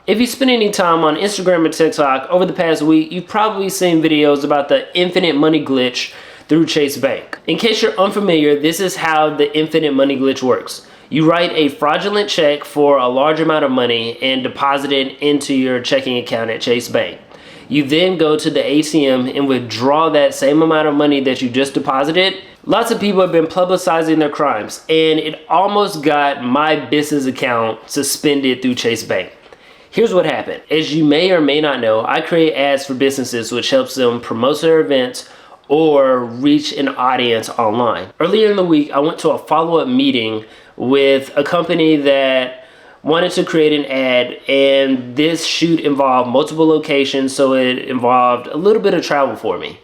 If you spend any time on Instagram or TikTok over the past week, you've probably seen videos about the infinite money glitch through Chase Bank. In case you're unfamiliar, this is how the infinite money glitch works. You write a fraudulent check for a large amount of money and deposit it into your checking account at Chase Bank. You then go to the ATM and withdraw that same amount of money that you just deposited. Lots of people have been publicizing their crimes, and it almost got my business account suspended through Chase Bank. Here's what happened. As you may or may not know, I create ads for businesses which helps them promote their events or reach an audience online. Earlier in the week, I went to a follow-up meeting with a company that wanted to create an ad, and this shoot involved multiple locations, so it involved a little bit of travel for me.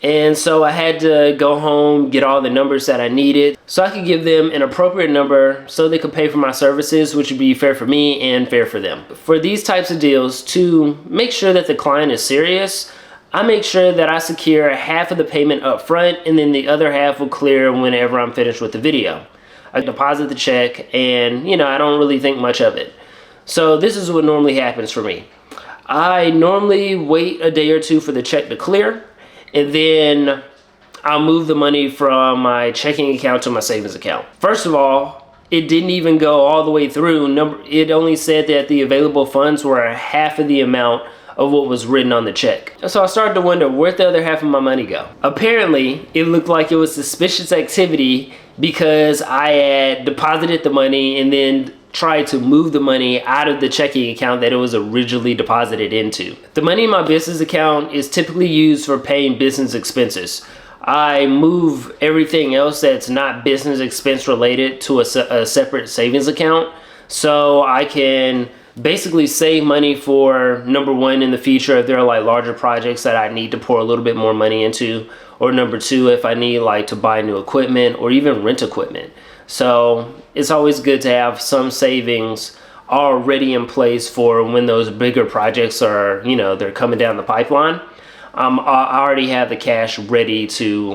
And so I had to go home, get all the numbers that I needed so I could give them an appropriate number so they could pay for my services, which would be fair for me and fair for them. For these types of deals, to make sure that the client is serious, I make sure that I secure half of the payment up front, and then the other half will clear whenever I'm finished with the video. I deposit the check, and I don't really think much of it. So this is what normally happens for me. I normally wait a day or two for the check to clear, and then I'll move the money from my checking account to my savings account. First of all, it didn't even go all the way through. It only said that the available funds were half of the amount of what was written on the check. So I started to wonder, where'd the other half of my money go? Apparently, it looked like it was suspicious activity because I had deposited the money and then tried to move the money out of the checking account that it was originally deposited into. The money in my business account is typically used for paying business expenses. I move everything else that's not business expense related to a separate savings account, so I can basically save money for, number one, in the future if there are like larger projects that I need to pour a little bit more money into, or number two, if I need like to buy new equipment or even rent equipment. So it's always good to have some savings already in place for when those bigger projects are, they're coming down the pipeline. I already have the cash ready to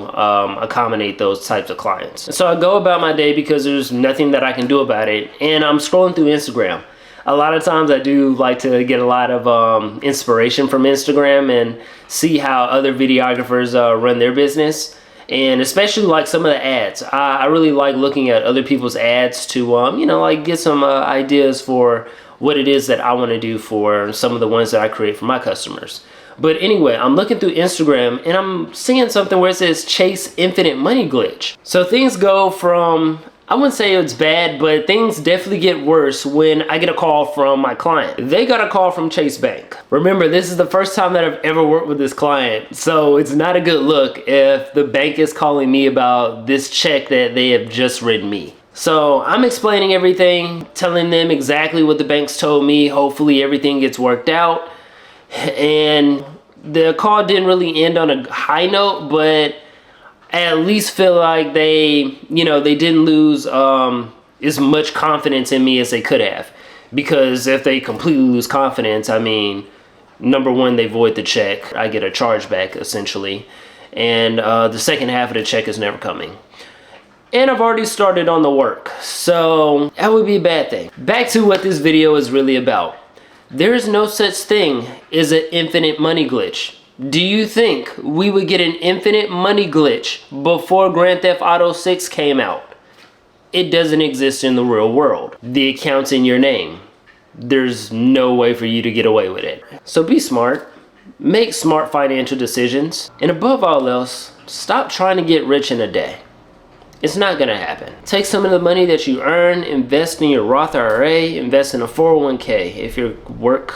accommodate those types of clients. So I go about my day because there's nothing that I can do about it, and I'm scrolling through Instagram. A lot of times I do like to get a lot of inspiration from Instagram and see how other videographers run their business, and especially like some of the ads. I really like looking at other people's ads to like get some ideas for what it is that I want to do for some of the ones that I create for my customers. But anyway, I'm looking through Instagram and I'm seeing something where it says Chase Infinite Money Glitch. So things go from, I wouldn't say it's bad, but things definitely get worse when I get a call from my client. They got a call from Chase Bank. Remember, this is the first time that I've ever worked with this client, so it's not a good look if the bank is calling me about this check that they have just written me. So I'm explaining everything, telling them exactly what the bank's told me. Hopefully everything gets worked out. And the call didn't really end on a high note, but I at least feel like they didn't lose as much confidence in me as they could have. Because if they completely lose confidence, I mean, number one, they void the check. I get a chargeback essentially. And the second half of the check is never coming. And I've already started on the work, so that would be a bad thing. Back to what this video is really about. There is no such thing as an infinite money glitch. Do you think we would get an infinite money glitch before Grand Theft Auto 6 came out? It doesn't exist in the real world. The account's in your name. There's no way for you to get away with it. So be smart, make smart financial decisions, and above all else, stop trying to get rich in a day. It's not gonna happen. Take some of the money that you earn, invest in your Roth IRA, invest in a 401k if your work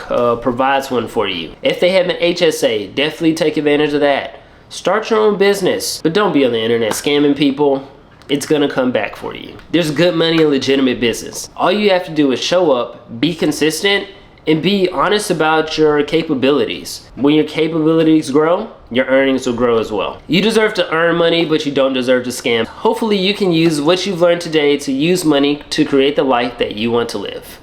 provides one for you. If they have an HSA, definitely take advantage of that. Start your own business, but don't be on the internet scamming people. It's gonna come back for you. There's good money in legitimate business. All you have to do is show up, be consistent, and be honest about your capabilities. When your capabilities grow, your earnings will grow as well. You deserve to earn money, but you don't deserve to scam. Hopefully you can use what you've learned today to use money to create the life that you want to live.